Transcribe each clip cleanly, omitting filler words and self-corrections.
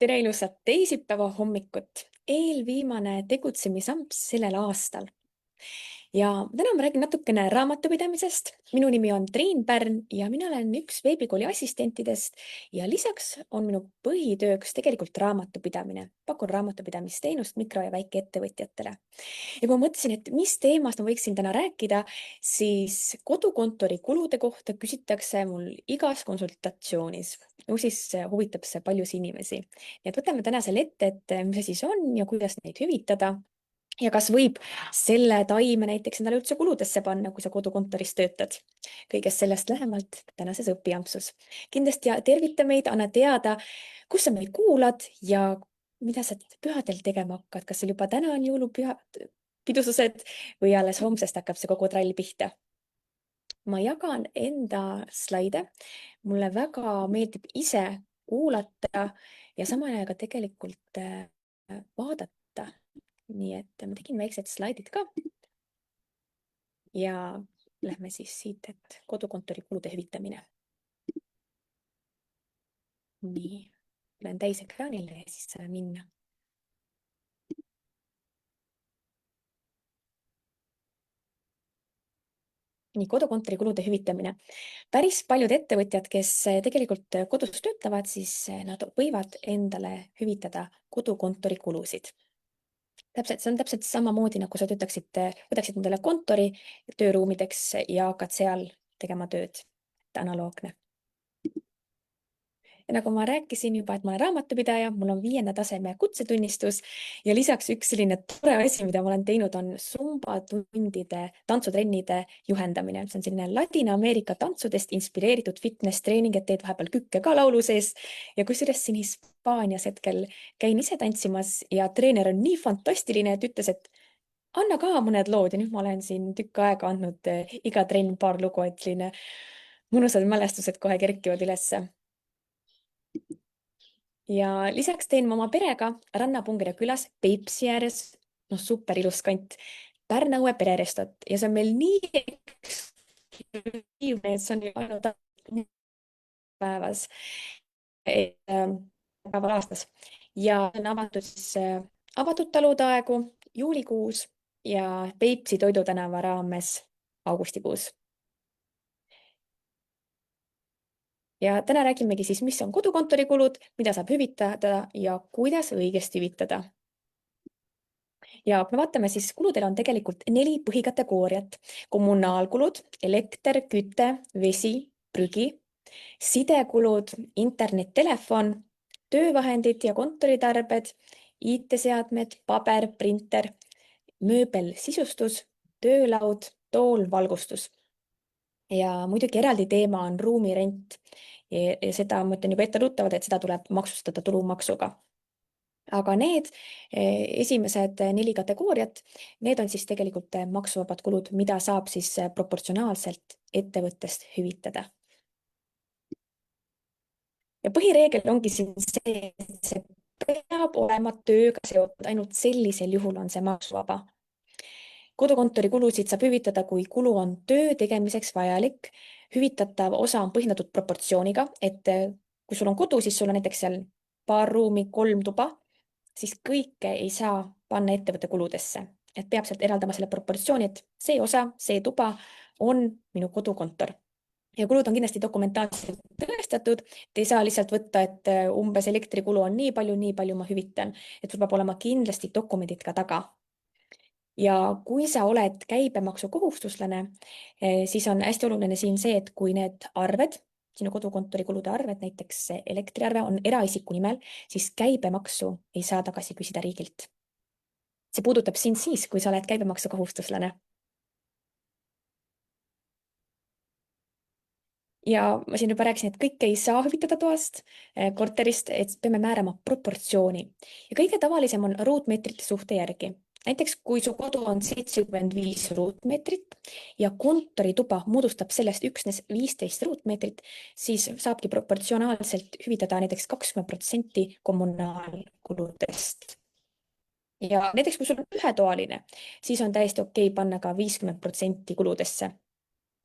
Tere ilusat teisipäeva hommikut, eelviimane tegutsemisamps sellel aastal. Ja täna ma räägin natukene raamatupidamisest. Minu nimi on Triin Pärn ja mina olen üks veebikooli assistentidest ja lisaks on minu põhitööks tegelikult raamatupidamine. Pakun raamatupidamisteenust mikro- ja väikeettevõtjatele. Ja kui ma mõtlesin, et mis teemast ma võiksin täna rääkida, siis kodukontori kulude kohta küsitakse mul igas konsultatsioonis. Ju siis huvitab see paljusid inimesi. Nii et võtame täna selle ette, et mis see siis on ja kuidas neid hüvitada. Ja kas võib selle taime näiteks endale üldse kuludesse panna, kui sa kodukontoris töötad? Kõigest sellest lähemalt tänases õpiampsus. Kindlasti tervita meid, anna teada, kus sa meid kuulad ja mida sa pühadel tegema hakkad. Kas sul juba täna on jõulupidustused või alles homsest hakkab see kogu trall pihta? Ma jagan enda slaide. Mulle väga meeldib ise kuulata ja samal ajal ka tegelikult vaadata. Nii et ma tegin väiksed slaidid ka. Ja lähme siis siit, et kodukontori kulude hüvitamine. Nii, lähen täisekraanile ja siis saame minna. Nii, kodukontori kulude hüvitamine. Päris paljud ettevõtjad, kes tegelikult kodus töötavad, siis nad võivad endale hüvitada kodukontori kulusid. See on täpselt samamoodi, nagu sa võtaksid endale kontori tööruumideks ja hakkad seal tegema tööd. Analoogne. Ja nagu ma rääkisin juba, et ma olen raamatupidaja, mul on 5. taseme kutsetunnistus ja lisaks üks selline tore asi, mida ma olen teinud, on Zumba tundide, tantsutrennide juhendamine. See on selline Ladina-Ameerika tantsudest inspireeritud fitness treening, et teed vahepeal kükke ka laulu sees. Ja kusjuures siin Hispaanias hetkel käin ise tantsimas ja treener on nii fantastiline, et ütles, et anna ka mõned lood ja nüüd ma olen siin tükk aega andnud iga trenn paar lugu, et selline mõnusad mälestused kohe kerkivad ülesse. Ja lisaks teen ma oma perega Rannapungera külas Peipsi ääres, super ilus kant, Pärnaõue pererestot ja see on meil nii eksklusiivne, et see on ainult päevas, päeval aastas ja on avatud siis avatud talude aegu juulikuus ja Peipsi Toidutänava raames augustikuus. Ja täna räägimegi siis, mis on kodukontori kulud, mida saab hüvitada ja kuidas õigesti hüvitada. Ja kui me vaatame, siis kuludel on tegelikult 4 põhikategooriat. Kommunaalkulud, elekter, küte, vesi, prügi, sidekulud, internet, telefon, töövahendid ja kontoritarbed, IT-seadmed, paber, printer, mööbel, sisustus, töölaud, tool, valgustus. Ja muidugi eraldi teema on ruumirent. Ja seda ma ütlen juba etteruttavalt, et seda tuleb maksustada tulumaksuga. Aga need esimesed 4 kategooriat, need on siis tegelikult maksuvabad kulud, mida saab siis proportsionaalselt ettevõttest hüvitada. Ja põhireegel ongi siin see, et see peab olema tööga seotud, ainult sellisel juhul on see maksuvaba. Kodukontori kulusid saab hüvitada, kui kulu on töö tegemiseks vajalik. Hüvitatav osa on põhjendatud proportsiooniga, et kui sul on kodu, siis sul on näiteks seal paar ruumi, 3 tuba, siis kõike ei saa panna ettevõtte kuludesse. Et peab sealt eraldama selle proportsiooni, et see osa, see tuba on minu kodukontor. Ja kulud on kindlasti dokumentaalselt tõestatud. Te ei saa lihtsalt võtta, et umbes elektrikulu on nii palju ma hüvitan. Et sul peab olema kindlasti dokumendid ka taga. Ja kui sa oled käibemaksukohustuslane, siis on hästi oluline siin see, et kui need arved, sinu kodukontori kulude arved, näiteks elektriarve on eraisiku nimel, siis käibemaksu ei saa tagasi küsida riigilt. See puudutab sind siis, kui sa oled käibemaksukohustuslane. Ja ma siin juba rääkisin, et kõike ei saa hüvitada toast, korterist, et peame määrama proportsiooni. Ja kõige tavalisem on ruutmeetrite suhte järgi. Näiteks kui su kodu on 75 ruutmeetrit ja kontorituba moodustab sellest üksnes 15 ruutmeetrit, siis saabki proportsionaalselt hüvitada näiteks 20% kommunaalkuludest. Ja näiteks kui sul on ühetoaline, siis on täiesti okei panna ka 50% kuludesse.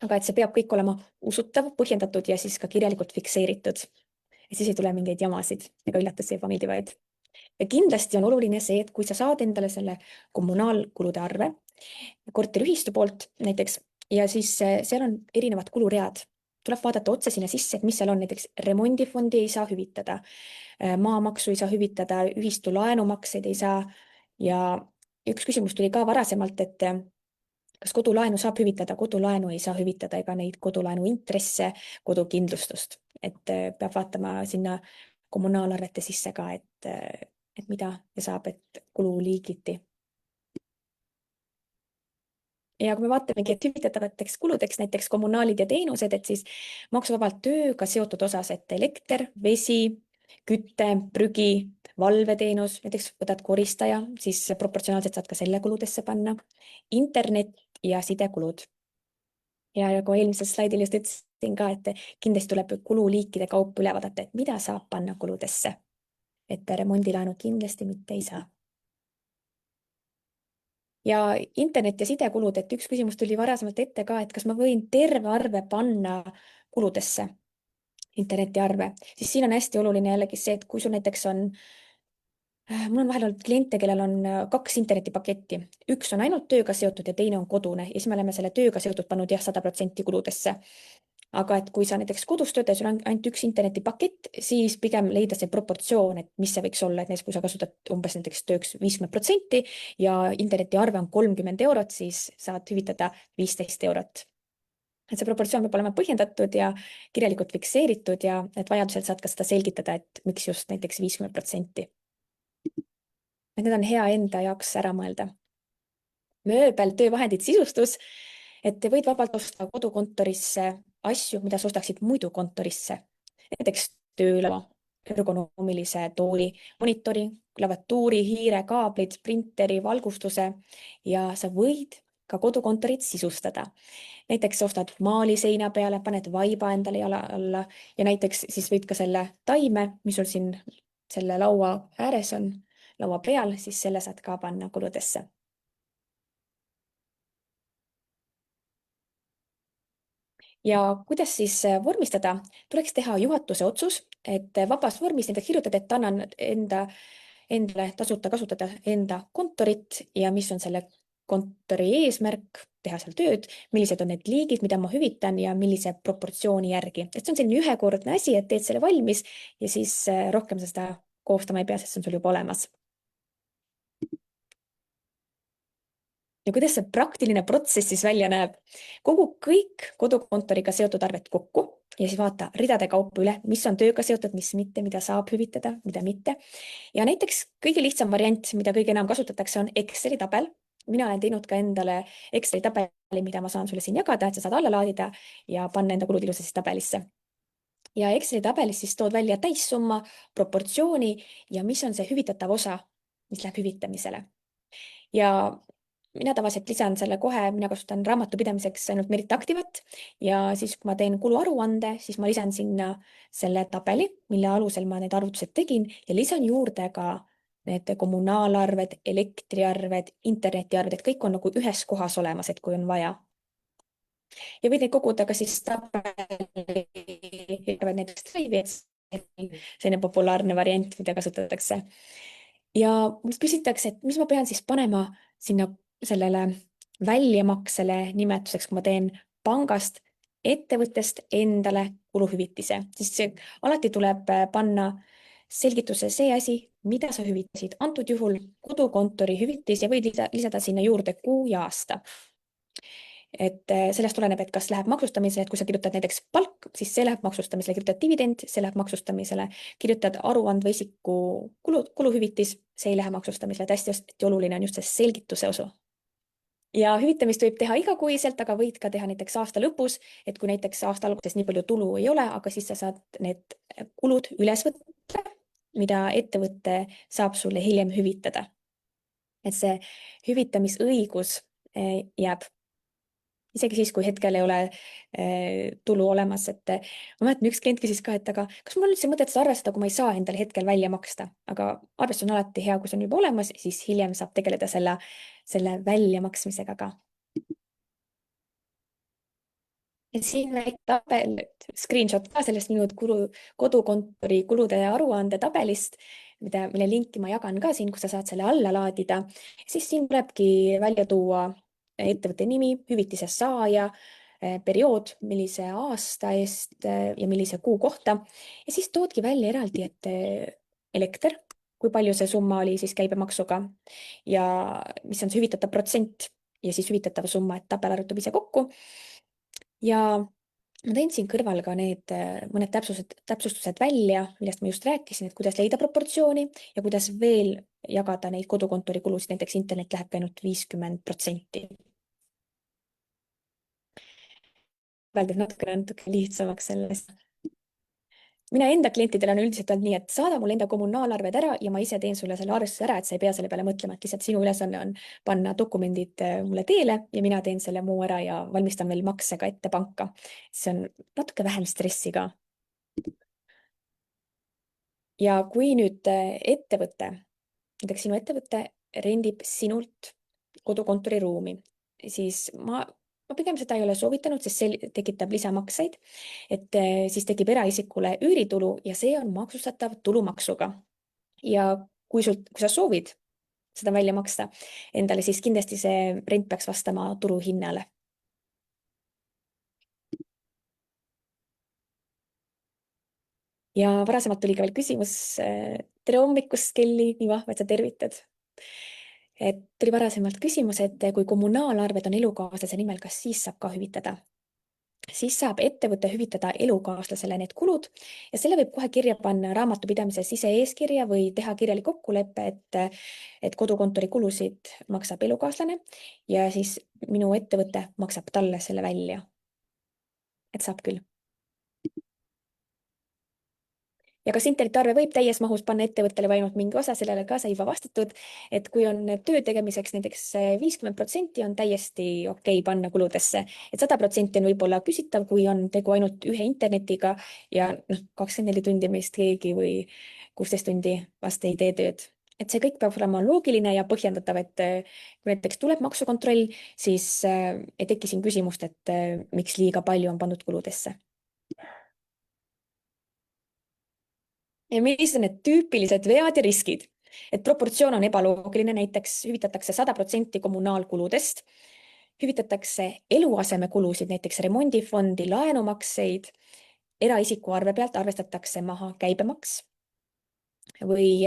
Aga et see peab kõik olema usutav, põhjendatud ja siis ka kirjalikult fikseeritud. et siis ei tule mingeid jamasid ega üllatusi ebameeldivaid. Ja kindlasti on oluline see, et kui sa saad endale selle kommunaalkulude arve korteriühistu poolt näiteks ja siis seal on erinevad kuluread, tuleb vaadata otse sinna sisse, et mis seal on, näiteks remondifondi ei saa hüvitada, maamaksu ei saa hüvitada, ühistu laenumakseid ei saa ja üks küsimus tuli ka varasemalt, et kas kodulaenu saab hüvitada, kodulaenu ei saa hüvitada ega neid kodulaenu intresse, kodukindlustust, et peab vaatama sinna kommunaalarvete sisse ka, et mida saab, et kululiigiti. Ja kui me vaatamegi, et hüvitatavateks kuludeks näiteks kommunaalid ja teenused, et siis maksuvabalt tööga seotud osas, et elekter, vesi, küte, prügi, valveteenus, näiteks võtad koristaja, siis proportsionaalselt saad ka selle kuludesse panna, internet ja sidekulud. Ja nagu eelmisel slaidil just ütlesin ka, et kindlasti tuleb kululiikide kaupa üle vaadata, et mida saab panna kuludesse, et remondilaenu kindlasti mitte ei saa. Ja internet ja sidekulud, et üks küsimus tuli varasemalt ette ka, et kas ma võin terve arve panna kuludesse, internetiarve, siis siin on hästi oluline jällegi see, et kui sul näiteks on, mul on vahel olnud kliente, kellel on 2 internetipaketti, üks on ainult tööga seotud ja teine on kodune ja siis me oleme selle tööga seotud pannud jah, 100% kuludesse. Aga et kui sa näiteks kodus töötad, sul on ainult üks internetipakett, siis pigem leida see proportsioon, et mis see võiks olla, et näiteks kui sa kasutad umbes näiteks tööks 50% ja internetiarve on 30 eurot, siis saad hüvitada 15 eurot. Et see proportsioon peab olema põhjendatud ja kirjalikult fikseeritud ja et vajadusel saad ka seda selgitada, et miks just näiteks 50%. Et need on hea enda jaoks ära mõelda. Mööbel, töövahendid, sisustus, et võid vabalt osta kodukontorisse asju, mida sa ostaksid muidu kontorisse. Näiteks töölaua, ergonoomilise tooli, monitori, klaviatuuri, hiire, kaablid, printeri, valgustuse ja sa võid ka kodukontorit sisustada. Näiteks ostad maali seina peale, paned vaiba endale jala alla ja näiteks siis võid ka selle taime, mis sul siin selle laua ääres on, laua peal, siis selle saad ka panna kuludesse. Ja kuidas siis vormistada, tuleks teha juhatuse otsus, et vabas vormis näiteks kirjutada, et annan endale tasuta kasutada enda kontorit ja mis on selle kontori eesmärk, teha seal tööd, millised on need liigid, mida ma hüvitan ja millise proportsiooni järgi. Et see on selline ühekordne asi, et teed selle valmis ja siis rohkem sa seda koostama ei pea, sest see on sul juba olemas. Ja kuidas see praktiline protsess siis välja näeb? Kogu kõik kodukontoriga seotud arved kokku ja siis vaata ridade kaupa üle, mis on tööga seotud, mis mitte, mida saab hüvitada, mida mitte. Ja näiteks kõige lihtsam variant, mida kõige enam kasutatakse, on Exceli tabel. Mina olen teinud ka endale Exceli tabeli, mida ma saan sulle siin jagada, et sa saad alla laadida ja panna enda kulud ilusasti tabelisse. Ja Exceli tabelis siis tood välja täissumma, proportsiooni ja mis on see hüvitatav osa, mis läheb hüvitamisele. Ja mina tavaliselt lisan selle kohe, mina kasutan raamatupidamiseks ainult Merit Activat ja siis, kui ma teen kuluaruande, siis ma lisan sinna selle tabeli, mille alusel ma need arvutused tegin ja lisan juurde ka need kommunaalarved, elektriarved, internetiarved, et kõik on nagu ühes kohas olemas, et kui on vaja. Ja võid neid koguda ka siis tabeli, näiteks Drive'i, selline populaarne variant, mida kasutatakse. Ja mult küsitakse, et mis ma pean siis panema sinna sellele väljamaksele nimetuseks, kui ma teen pangast ettevõttest endale kuluhüvitise, siis alati tuleb panna selgituse see asi, mida sa hüvitasid. Antud juhul kodukontori hüvitis ja võid lisada sinna juurde kuu ja aasta. Et sellest tuleneb, et kas läheb maksustamisele, et kui sa kirjutad näiteks palk, siis see läheb maksustamisele, kirjutad dividend, see läheb maksustamisele, kirjutad aruandva isiku kuluhüvitis, see ei lähe maksustamisele. Hästi oluline on just see selgituse osa. Ja hüvitamist võib teha igakuiselt, aga võid ka teha näiteks aasta lõpus, et kui näiteks aasta alguses nii palju tulu ei ole, aga siis sa saad need kulud üles võtta, mida ettevõte saab sulle hiljem hüvitada. Et see hüvitamisõigus jääb isegi siis, kui hetkel ei ole tulu olemas, et ma mäletan, üks klient küsis ka, et aga kas mul on üldse mõtet seda arvestada, kui ma ei saa endale hetkel välja maksta, aga arvestus on alati hea, kui see on juba olemas, siis hiljem saab tegeleda selle väljamaksmisega ka. ja siin väike tabel, screenshot ka sellest minu kodukontori kulude aruande tabelist, mille linki ma jagan ka siin, kus sa saad selle alla laadida. Siis siin tulebki välja tuua ettevõtte nimi, hüvitise saaja, periood, millise aasta eest ja millise kuu kohta. Ja siis toodki välja eraldi, et elekter, kui palju see summa oli siis käibemaksuga ja mis on see hüvitatav protsent ja siis hüvitatav summa, et tabel arvutab ise kokku. Ja ma tõin siin kõrval ka need mõned täpsustused välja, millest ma just rääkisin, et kuidas leida proportsiooni ja kuidas veel jagada neid kodukontori kulusid, näiteks internet lähebki ainult 50%. Öeldes natuke lihtsamaks sellest. Mina enda klientidele on üldiselt olnud nii, et saada mulle enda kommunaalarved ära ja ma ise teen sulle selle arvestuse ära, et sa ei pea selle peale mõtlema, et lihtsalt sinu ülesanne on panna dokumendid mulle teele ja mina teen selle muu ära ja valmistan veel makse ka ette panka. See on natuke vähem stressi ka. Ja kui nüüd ettevõte, näiteks sinu ettevõte rendib sinult kodukontori ruumi, siis ma pigem seda ei ole soovitanud, sest see tekitab lisamakseid, et siis tekib eraisikule üüritulu ja see on maksustatav tulumaksuga. Ja kui sa soovid seda välja maksta endale, siis kindlasti see rent peaks vastama turuhinnale. Ja varasemalt tuli ka veel küsimus, tere hommikust, Kelly, nii vahva, et sa tervitad. Et tuli varasemalt küsimus, et kui kommunaalarved on elukaaslase nimel, kas siis saab ka hüvitada? Siis saab ettevõte hüvitada elukaaslasele need kulud ja selle võib kohe kirja panna raamatupidamise sise-eeskirja või teha kirjalik kokkulepe, et kodukontori kulusid maksab elukaaslane ja siis minu ettevõte maksab talle selle välja. Et saab küll. Ja kas internetiarve võib täies mahus panna ettevõttele või ainult mingi osa, sellele ka sai juba vastatud, et kui on töö tegemiseks näiteks 50% on täiesti okei panna kuludesse, et 100% on võib-olla küsitav, kui on tegu ainult ühe internetiga ja 24 tundi meist keegi või 16 tundi vast ei tee tööd. Et see kõik peab olema loogiline ja põhjendatav, et kui näiteks tuleb maksukontroll, siis ei teki siin küsimust, et miks liiga palju on pandud kuludesse. Ja millised on need tüüpilised vead ja riskid? Et proportsioon on ebaloogiline, näiteks hüvitatakse 100% kommunaalkuludest, hüvitatakse eluasemekulusid, näiteks remondifondi, laenumakseid, eraisiku arve pealt arvestatakse maha käibemaks või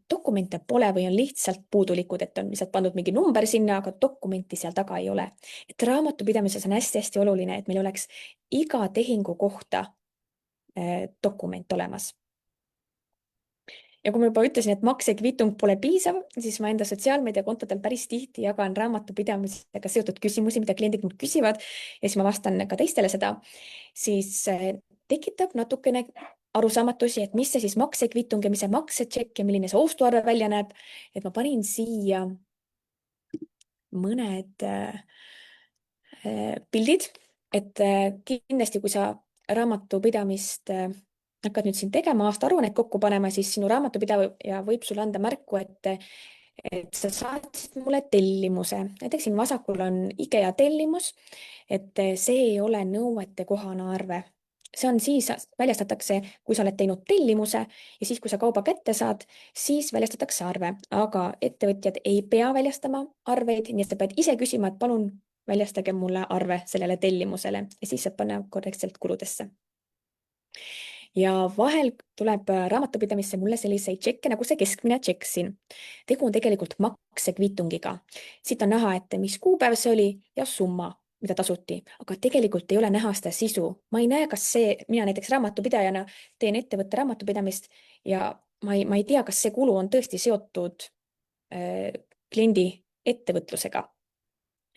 dokumente pole või on lihtsalt puudulikud, et on lihtsalt pandud mingi number sinna, aga dokumenti seal taga ei ole. Et raamatupidamises on hästi-hästi oluline, et meil oleks iga tehingu kohta dokument olemas. Ja kui ma juba ütlesin, et maksekvitung pole piisav, siis ma enda sotsiaalmeediakontodel päris tihti jagan raamatupidamisega seotud küsimusi, mida kliendid mult küsivad ja siis ma vastan ka teistele seda, siis tekitab natukene arusaamatusi, et mis see siis maksekvitung ja mis see maksetšekk ja milline see ostuarve välja näeb. Et ma panin siia mõned pildid, et kindlasti, kui sa raamatupidamist hakkad nüüd siin tegema, aastaaruannet kokku panema, siis sinu raamatupidaja võib sulle anda märku, et sa saatsid mulle tellimuse. Näiteks siin vasakul on IKEA tellimus, et see ei ole nõuetekohane arve. See on siis, väljastatakse, kui sa oled teinud tellimuse ja siis, kui sa kauba kätte saad, siis väljastatakse arve, aga ettevõtjad ei pea väljastama arveid, nii et sa pead ise küsima, et palun väljastage mulle arve sellele tellimusele ja siis saad panna korrektselt kuludesse. Ja vahel tuleb raamatupidamisse mulle selliseid tšekke nagu see keskmine tšekk siin. Tegu on tegelikult maksekviitungiga. Siit on näha, et mis kuupäev see oli ja summa, mida tasuti, aga tegelikult ei ole näha seda sisu. Ma ei näe, kas mina näiteks raamatupidajana teen ettevõtte raamatupidamist ja ma ei tea, kas see kulu on tõesti seotud kliendi ettevõtlusega.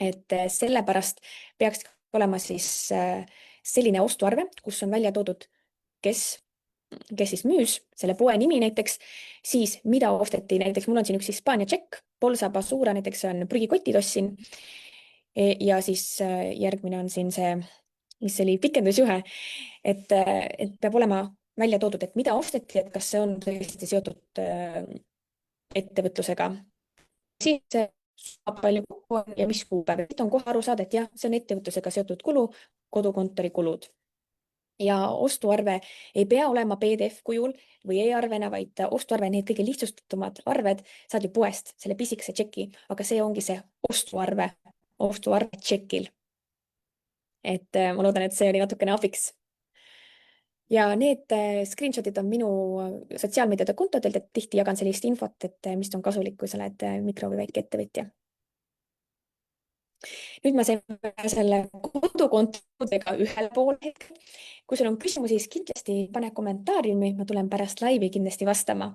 Et sellepärast peaks olema siis selline ostuarve, kus on välja toodud, kes siis müüs, selle poe nimi näiteks, siis mida osteti, näiteks mul on siin üks Hispaania tšekk, Bolsa Basura näiteks on prügikotid ostsin ja siis järgmine on siin see, mis oli pikendusjuhe, et peab olema välja toodud, et mida osteti, et kas see on tõesti seotud ettevõtlusega. Siis palju kokku on ja mis kuupäev. On kohe aru saada, et jah, see on ettevõtlusega seotud kulu, kodukontori kulud. Ja ostuarve ei pea olema PDF kujul või e-arvena, vaid ostuarve, need kõige lihtsustatumad arved saad ju poest selle pisikese tšeki, aga see ongi see ostuarve tšekil. Et ma loodan, et see oli natukene abiks. Ja need screenshotid on minu sotsiaalmeediade kontodelt, et tihti jagan sellist infot, et mis on kasulik, kui sa oled mikro- või väikeettevõtja. Nüüd ma sain selle kodukontodega ühel pool hetkel. Kui sul on küsimusi, siis kindlasti pane kommentaariumi, ma tulen pärast laivi kindlasti vastama.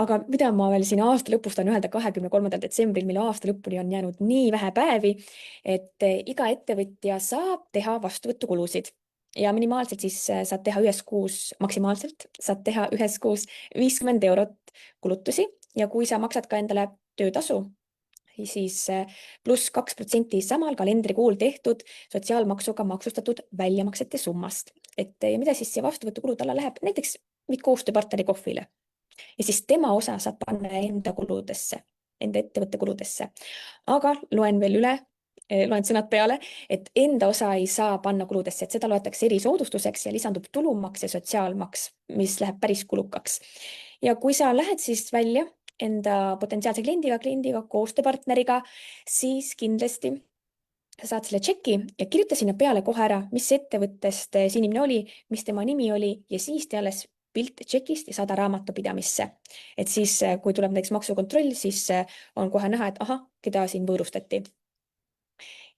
Aga mida ma veel siin aasta lõpus tahan öelda 23. detsembril, mille aasta lõpuni on jäänud nii vähe päevi, et iga ettevõtja saab teha vastuvõtukulusid. Ja minimaalselt siis saad teha ühes kuus, maksimaalselt saad teha ühes kuus 50 eurot kulutusi. Ja kui sa maksad ka endale töötasu, siis pluss 2% samal kalendrikuul tehtud sotsiaalmaksuga maksustatud väljamaksete summast. Et ja mida siis see vastuvõtukulud alla läheb? Näiteks viid koostööpartneri kohvile ja siis tema osa saab panna enda kuludesse, enda ettevõtte kuludesse. Aga loen veel üle, loen sõnad peale, et enda osa ei saa panna kuludesse, et seda loetakse erisoodustuseks ja lisandub tulumaks ja sotsiaalmaks, mis läheb päris kulukaks. Ja kui sa lähed siis välja enda potentsiaalse kliendiga, koostööpartneriga, siis kindlasti sa saad selle tšeki ja kirjuta sinna peale kohe ära, mis ettevõttest see inimene oli, mis tema nimi oli ja siis tee alles pilt tšekist ja saada raamatupidamisse. Et siis, kui tuleb näiteks maksukontroll, siis on kohe näha, et ahah, keda siin võõrustati.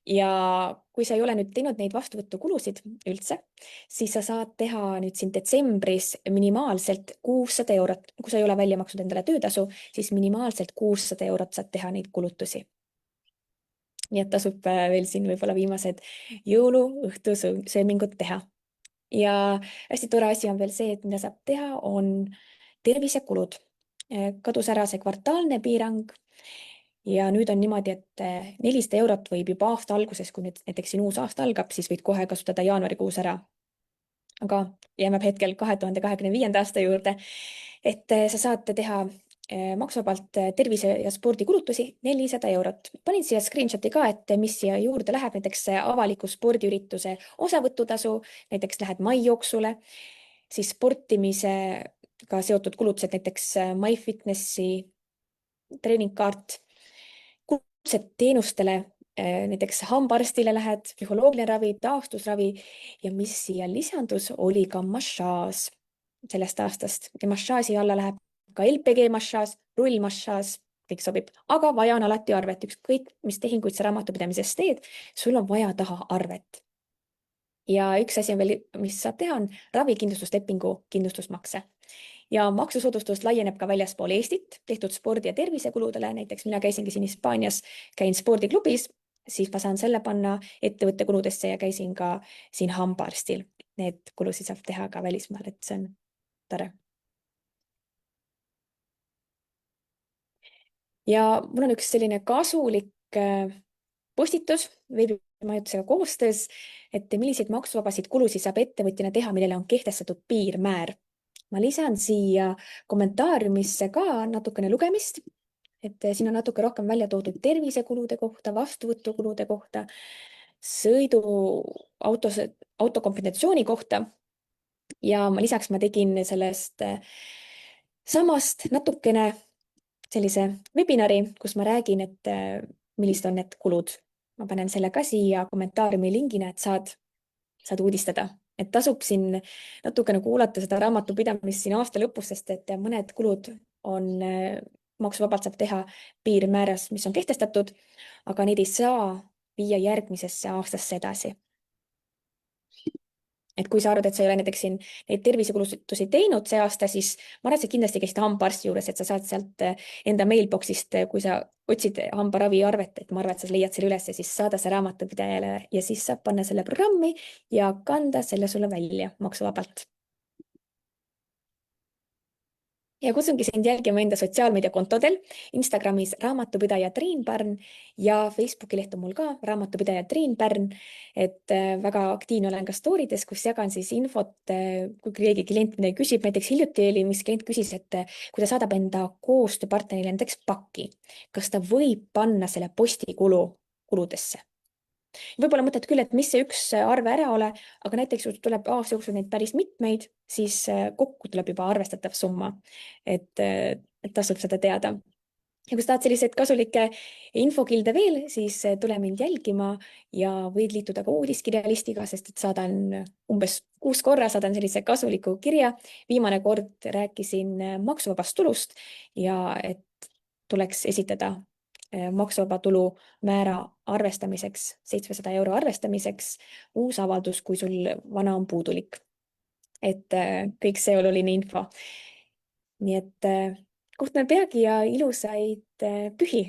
Ja kui sa ei ole nüüd teinud neid vastuvõtukulusid üldse, siis sa saad teha nüüd siin detsembris minimaalselt 600 eurot. Kui sa ei ole välja maksnud endale töötasu, siis minimaalselt 600 eurot saad teha neid kulutusi. Nii et tasub veel siin võib-olla viimased jõuluõhtu söömingud teha. Ja hästi tore asi on veel see, et mida saab teha, on tervisekulud. Kadus ära see kvartaalne piirang. Ja nüüd on niimoodi, et 400 eurot võib juba aasta alguses, kui nüüd näiteks siin uus aasta algab, siis võid kohe kasutada jaanuarikuus ära. Aga jääme hetkel 2025. aasta juurde, et sa saad teha maksuvabalt tervise- ja spordikulutusi 400 eurot. Panin siia screenshoti ka, et mis siia juurde läheb, näiteks avaliku spordiürituse osavõtutasu, näiteks lähed maijooksule, siis sportimisega seotud kulutused, näiteks MyFitnessi treeningkaart, kulutused teenustele, näiteks hambaarstile lähed, psühholoogiline ravi, taastusravi ja mis siia lisandus, oli ka massaaž sellest aastast. Ja massaaži alla läheb ka LPG massaaž, rullmassaaž, kõik sobib, aga vaja on alati arvet. Ükskõik, mis tehinguid sa raamatupidamises teed, sul on vaja taha arvet. Ja üks asi on veel, mis saab teha, on ravikindlustuslepingu kindlustusmakse. Ja maksusoodustus laieneb ka väljaspool Eestit tehtud spordi- ja tervisekuludele. Näiteks mina käisingi siin Hispaanias, käin spordiklubis, siis ma saan selle panna ettevõtte kuludesse ja käisin ka siin hambaarstil. Need kulusid saab teha ka välismaal, et see on tore. Ja mul on üks selline kasulik postitus veebimajutusega koostöös, et milliseid maksuvabasid kulusid saab ettevõtjana teha, millele on kehtestatud piirmäär. Ma lisan siia kommentaariumisse ka natukene lugemist, et siin on natuke rohkem välja toodud tervisekulude kohta, vastuvõtukulude kohta, autokompensatsiooni kohta. Ja lisaks ma tegin sellest samast natukene sellise webinari, kus ma räägin, et millised on need kulud. Ma panen selle ka siia kommentaariumi lingina, et saad uudistada. Et tasub siin natukene kuulata seda raamatupidamist siin aasta lõpus, sest et mõned kulud on maksuvabalt saab teha piirmääras, mis on kehtestatud, aga neid ei saa viia järgmisesse aastasse edasi. Et kui sa arvad, et sa ei ole näiteks siin neid tervisekulutusi teinud see aasta, siis ma arvan, et sa kindlasti käisid hambaarsti juures, et sa saad sealt enda mailbox'ist, kui sa otsid hambaravi arvet, et ma arvan, et sa leiad selle üles ja siis saada see raamatupidajale ja siis saab panna selle programmi ja kanda selle sulle välja maksuvabalt. Ja kutsungi sind jälgima enda sotsiaalmeediakontodel, Instagramis raamatupidaja Triin Pärn ja Facebooki leht on mul ka raamatupidaja Triin Pärn, et väga aktiivne olen ka storydes, kus jagan siis infot, kui keegi klient midagi küsib. Näiteks hiljuti oli, mis klient küsis, et kui ta saadab enda koostööpartnerile näiteks pakki, kas ta võib panna selle postikulu kuludesse. Võib-olla mõtled küll, et mis see üks arve ära ole, aga näiteks kui tuleb aasta jooksul neid päris mitmeid, siis kokku tuleb juba arvestatav summa. Et tasub seda teada. Ja kui sa tahad selliseid kasulikke infokilde veel, siis tule mind jälgima ja võid liituda ka uudiskirjalistiga, sest et saadan umbes 6 korra saadan sellise kasuliku kirja. Viimane kord rääkisin maksuvabast tulust ja et tuleks esitada maksuvaba tulu määra arvestamiseks, 700 euro arvestamiseks uus avaldus, kui sul vana on puudulik. Et kõik see oluline info. Nii et kohtume peagi ja ilusaid pühi!